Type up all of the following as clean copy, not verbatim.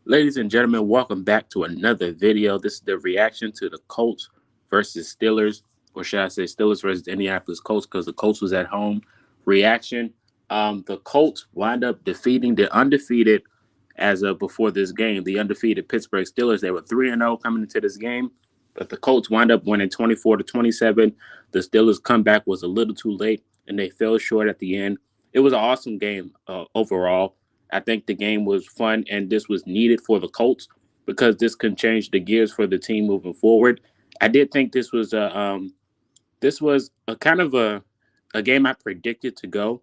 Ladies and gentlemen, welcome back to another video. This is the reaction to the Colts versus Steelers, or should I say Steelers versus Indianapolis Colts, because the Colts was at home. Reaction. The Colts wind up defeating the undefeated, as of before this game, the undefeated Pittsburgh Steelers. They were 3-0 coming into this game, but the Colts wind up winning 24-27. The Steelers' comeback was a little too late, and they fell short at the end. It was an awesome game overall. I think the game was fun, and this was needed for the Colts because this can change the gears for the team moving forward. I did think this was a kind of a game I predicted to go.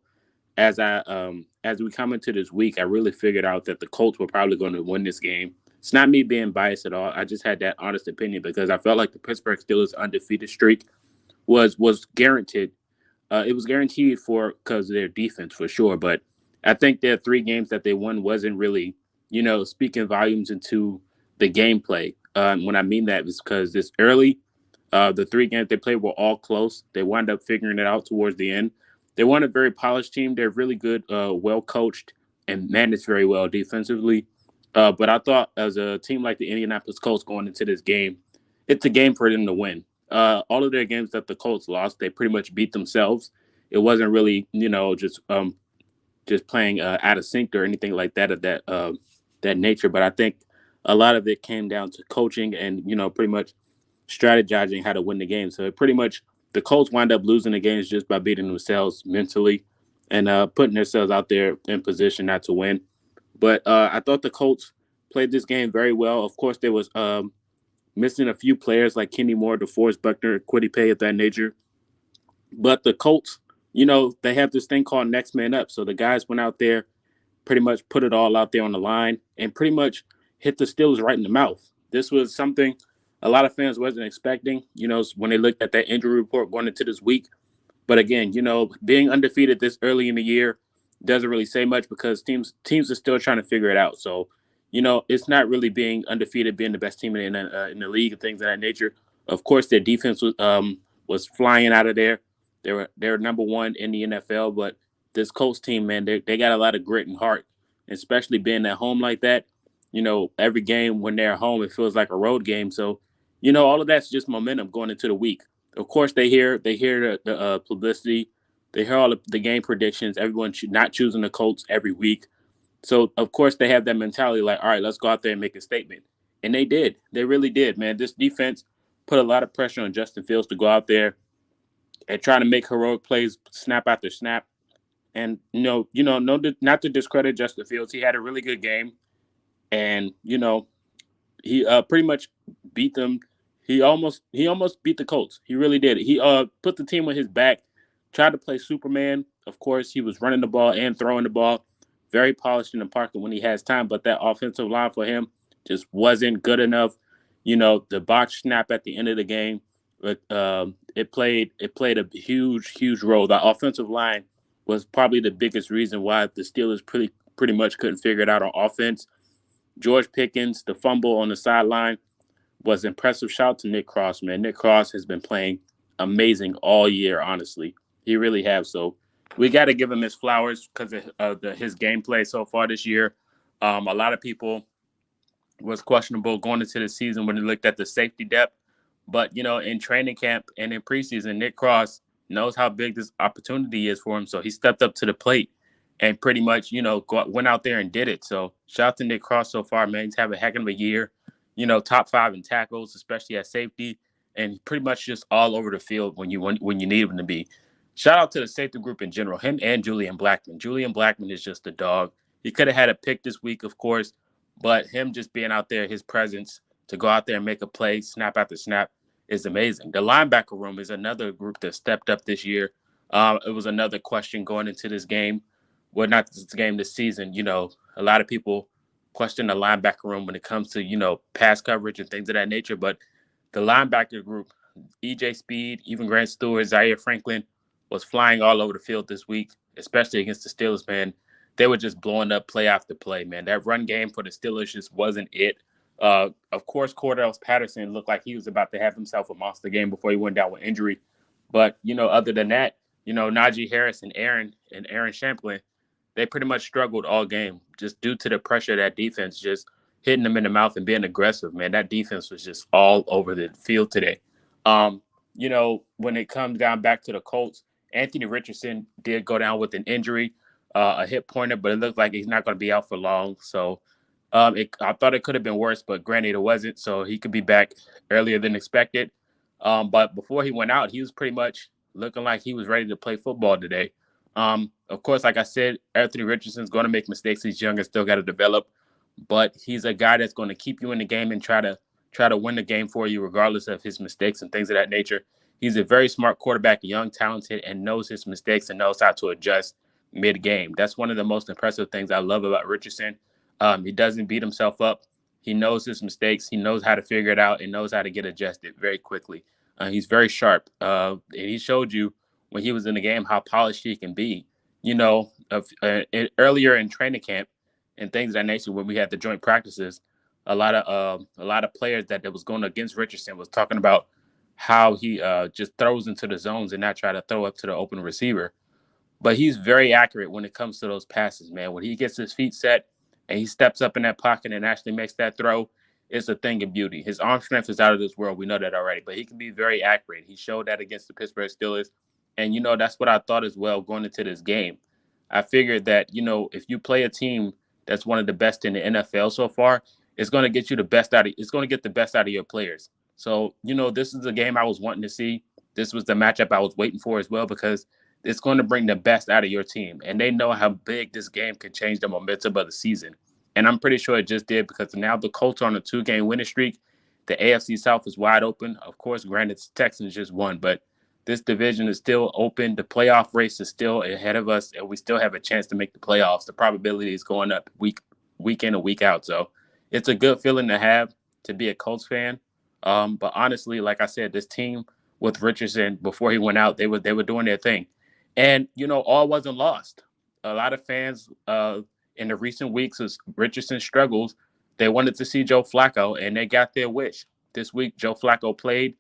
As we come into this week, I really figured out that the Colts were probably going to win this game. It's not me being biased at all. I just had that honest opinion because I felt like the Pittsburgh Steelers undefeated streak was guaranteed. It was guaranteed for because of their defense for sure, but I think their three games that they won wasn't really, speaking volumes into the gameplay. When I mean that is because this early, the three games they played were all close. They wound up figuring it out towards the end. They weren't a very polished team. They're really good, well coached, and managed very well defensively. But I thought as a team like the Indianapolis Colts going into this game, it's a game for them to win. All of their games that the Colts lost, they pretty much beat themselves. It wasn't really, just playing out of sync or anything like that of that nature. But I think a lot of it came down to coaching and pretty much strategizing how to win the game. So it pretty much the Colts wind up losing the games just by beating themselves mentally and putting themselves out there in position not to win. But I thought the Colts played this game very well. Of course, there was missing a few players like Kenny Moore, DeForest Buckner, Quiddy Pay of that nature. But the Colts, they have this thing called next man up. So the guys went out there, pretty much put it all out there on the line, and pretty much hit the Steelers right in the mouth. This was something a lot of fans wasn't expecting, when they looked at that injury report going into this week. But again, being undefeated this early in the year doesn't really say much because teams are still trying to figure it out. So, it's not really being undefeated, being the best team in the league and things of that nature. Of course, their defense was flying out of there. They were number one in the NFL, but this Colts team, man, they got a lot of grit and heart, especially being at home like that. Every game when they're home, it feels like a road game. So, all of that's just momentum going into the week. Of course, they hear the publicity, they hear all of the game predictions. Everyone not choosing the Colts every week, so of course they have that mentality like, all right, let's go out there and make a statement, and they did. They really did, man. This defense put a lot of pressure on Justin Fields to go out there and try to make heroic plays, snap after snap. And no, not to discredit Justin Fields, he had a really good game, and he pretty much beat them. He almost beat the Colts. He really did. He put the team on his back, tried to play Superman. Of course, he was running the ball and throwing the ball, very polished in the pocket when he has time. But that offensive line for him just wasn't good enough. The box snap at the end of the game, but it played a huge role. The offensive line was probably the biggest reason why the Steelers pretty much couldn't figure it out on offense. George Pickens, the fumble on the sideline was impressive. Shout out to Nick Cross, man. Nick Cross has been playing amazing all year, honestly. He really has. So we got to give him his flowers because of his gameplay so far this year. A lot of people was questionable going into the season when they looked at the safety depth. But, in training camp and in preseason, Nick Cross knows how big this opportunity is for him. So he stepped up to the plate and pretty much, went out there and did it. So shout out to Nick Cross so far, man. He's having a heck of a year. Top five in tackles, especially at safety, and pretty much just all over the field when you need him to be. Shout out to the safety group in general, him and Julian Blackman. Julian Blackman is just a dog. He could have had a pick this week, of course, but him just being out there, his presence to go out there and make a play, snap after snap, is amazing. The linebacker room is another group that stepped up this year. It was another question going into this game. Well, not this game, this season. A lot of people question the linebacker room when it comes to, pass coverage and things of that nature. But the linebacker group, EJ Speed, even Grant Stewart, Zaire Franklin, was flying all over the field this week, especially against the Steelers, man. They were just blowing up play after play, man. That run game for the Steelers just wasn't it. Of course, Cordell Patterson looked like he was about to have himself a monster game before he went down with injury. But, other than that, Najee Harris and Aaron Champlin, they pretty much struggled all game just due to the pressure that defense just hitting them in the mouth and being aggressive, man. That defense was just all over the field today. Um, when it comes down back to the Colts, Anthony Richardson did go down with an injury, a hip pointer, but it looks like he's not going to be out for long. So I thought it could have been worse, but granted, it wasn't. So he could be back earlier than expected. But before he went out, he was pretty much looking like he was ready to play football today. Of course, like I said, Anthony Richardson's going to make mistakes. He's young and still got to develop, but he's a guy that's going to keep you in the game and try to win the game for you, regardless of his mistakes and things of that nature. He's a very smart quarterback, young, talented, and knows his mistakes and knows how to adjust mid-game. That's one of the most impressive things I love about Richardson. He doesn't beat himself up. He knows his mistakes. He knows how to figure it out and knows how to get adjusted very quickly. He's very sharp. And he showed you when he was in the game how polished he can be. Earlier in training camp and things of that nature, when we had the joint practices, a lot of players that was going against Richardson was talking about how he just throws into the zones and not try to throw up to the open receiver. But he's very accurate when it comes to those passes, man. When he gets his feet set and he steps up in that pocket and actually makes that throw, it's a thing of beauty. His arm strength is out of this world. We know that already. But he can be very accurate. He showed that against the Pittsburgh Steelers. And, that's what I thought as well going into this game. I figured that, if you play a team that's one of the best in the NFL so far, it's going to get you the best out of it's going to get the best out of your players. So, this is a game I was wanting to see. This was the matchup I was waiting for as well, because it's going to bring the best out of your team. And they know how big this game can change the momentum of the season. And I'm pretty sure it just did, because now the Colts are on a 2-game winning streak. The AFC South is wide open. Of course, granted, the Texans just won, but this division is still open. The playoff race is still ahead of us, and we still have a chance to make the playoffs. The probability is going up week in and week out. So it's a good feeling to have to be a Colts fan. But honestly, like I said, this team with Richardson, before he went out, they were doing their thing. And, all wasn't lost. A lot of fans in the recent weeks as Richardson struggles, they wanted to see Joe Flacco, and they got their wish. This week, Joe Flacco played.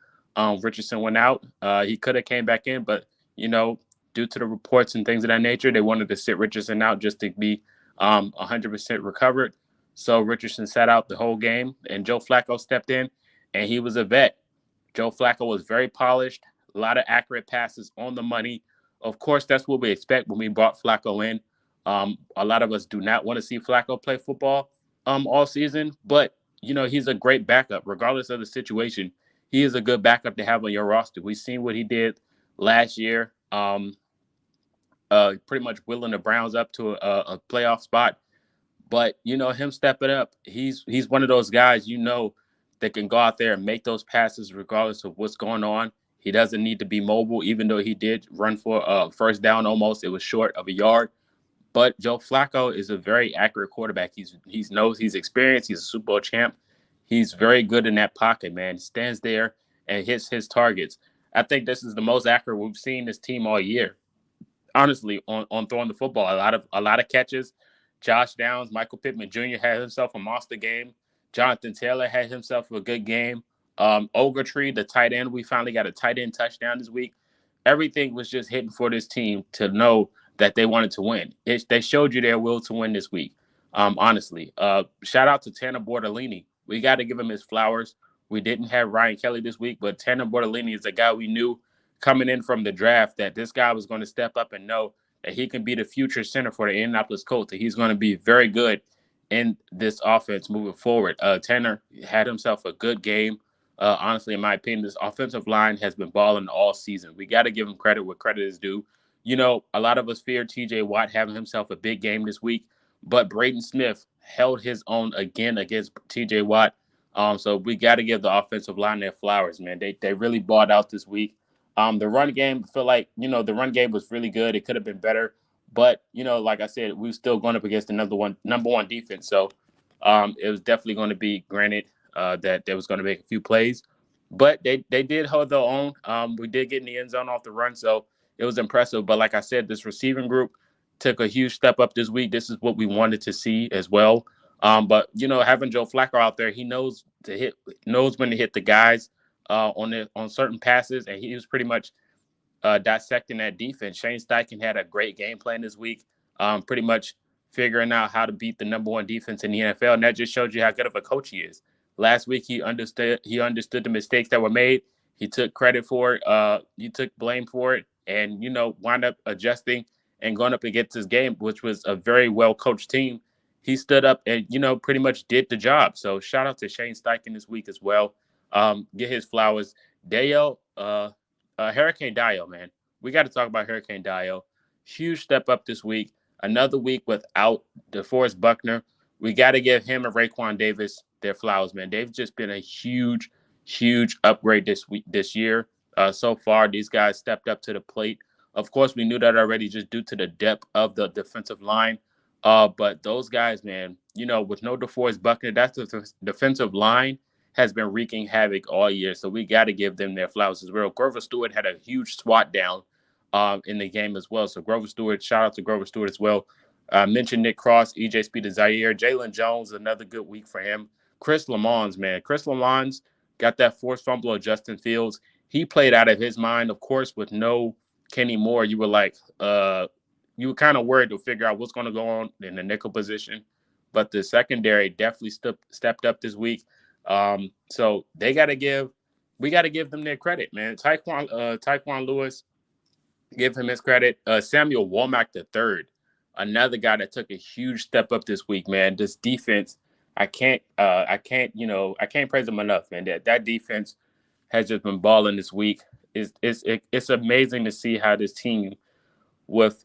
Richardson went out. He could have came back in, but, due to the reports and things of that nature, they wanted to sit Richardson out just to be 100% recovered. So Richardson sat out the whole game, and Joe Flacco stepped in, and he was a vet. Joe Flacco was very polished, a lot of accurate passes on the money. Of course, that's what we expect when we brought Flacco in. A lot of us do not want to see Flacco play football all season, but, he's a great backup, regardless of the situation. He is a good backup to have on your roster. We've seen what he did last year, pretty much wheeling the Browns up to a playoff spot. But, him stepping up, he's one of those guys, that can go out there and make those passes regardless of what's going on. He doesn't need to be mobile, even though he did run for first down almost. It was short of a yard. But Joe Flacco is a very accurate quarterback. He's experienced. He's a Super Bowl champ. He's very good in that pocket, man. He stands there and hits his targets. I think this is the most accurate we've seen this team all year. Honestly, on throwing the football, a lot of catches. Josh Downs, Michael Pittman Jr. had himself a monster game. Jonathan Taylor had himself a good game. Ogletree, the tight end, we finally got a tight end touchdown this week. Everything was just hitting for this team to know that they wanted to win. They showed you their will to win this week. Honestly, shout out to Tanner Bortolini. We got to give him his flowers. We didn't have Ryan Kelly this week, but Tanner Bortolini is a guy we knew coming in from the draft that this guy was going to step up and know that he can be the future center for the Indianapolis Colts, that he's going to be very good in this offense moving forward. Tanner had himself a good game. Honestly, in my opinion, this offensive line has been balling all season. We got to give him credit where credit is due. A lot of us feared T.J. Watt having himself a big game this week, but Braden Smith held his own again against T.J. Watt. So we got to give the offensive line their flowers, man. They really balled out this week. The run game, I feel like, the run game was really good. It could have been better. But, like I said, we were still going up against the number one defense. So it was definitely going to be granted that they was going to make a few plays. But they did hold their own. We did get in the end zone off the run, so it was impressive. But like I said, this receiving group took a huge step up this week. This is what we wanted to see as well. But, having Joe Flacco out there, he knows when to hit the guys on certain passes, and he was pretty much dissecting that defense. Shane Steichen had a great game plan this week, pretty much figuring out how to beat the number one defense in the NFL, and that just shows you how good of a coach he is. Last week he understood the mistakes that were made. He took credit for it. He took blame for it, and wound up adjusting and going up against his game, which was a very well coached team. He stood up and pretty much did the job. So shout out to Shane Steichen this week as well. Get his flowers. Dale, Hurricane Dio, man. We got to talk about Hurricane Dio. Huge step up this week. Another week without DeForest Buckner. We got to give him and Raekwon Davis their flowers, man. They've just been a huge, huge upgrade this year. So far, these guys stepped up to the plate. Of course, we knew that already just due to the depth of the defensive line. But those guys, man, with no DeForest Buckner, that's the defensive line has been wreaking havoc all year. So we got to give them their flowers as well. Grover Stewart had a huge swat down in the game as well. So Grover Stewart, shout out to Grover Stewart as well. Mentioned Nick Cross, EJ Speed and Zaire. Jalen Jones, another good week for him. Chris Lamons, man. Chris Lamons got that forced fumble of Justin Fields. He played out of his mind, of course, with no Kenny Moore. You were like, you were kind of worried to figure out what's going to go on in the nickel position. But the secondary definitely stepped up this week. So we got to give them their credit, man. Tyquan Lewis, give him his credit. Samuel Womack III, another guy that took a huge step up this week, man. This defense, I can't praise them enough, man. That defense has just been balling this week. It's amazing to see how this team, with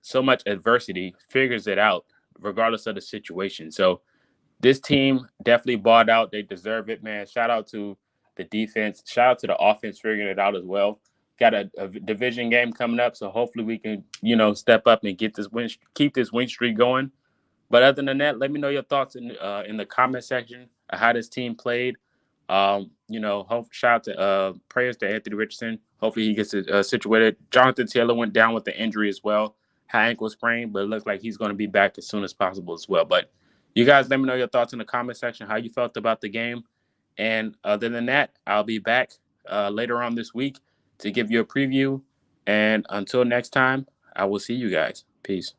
so much adversity, figures it out regardless of the situation. So this team definitely balled out. They deserve it, man. Shout out to the defense. Shout out to the offense figuring it out as well. Got a division game coming up, so hopefully we can, step up and keep this win streak going. But other than that, let me know your thoughts in the comment section of how this team played. Shout out to prayers to Anthony Richardson. Hopefully he gets situated. Jonathan Taylor went down with the injury as well, high ankle sprain, but it looks like he's going to be back as soon as possible as well. But you guys, let me know your thoughts in the comment section, how you felt about the game. And other than that, I'll be back later on this week to give you a preview. And until next time, I will see you guys. Peace.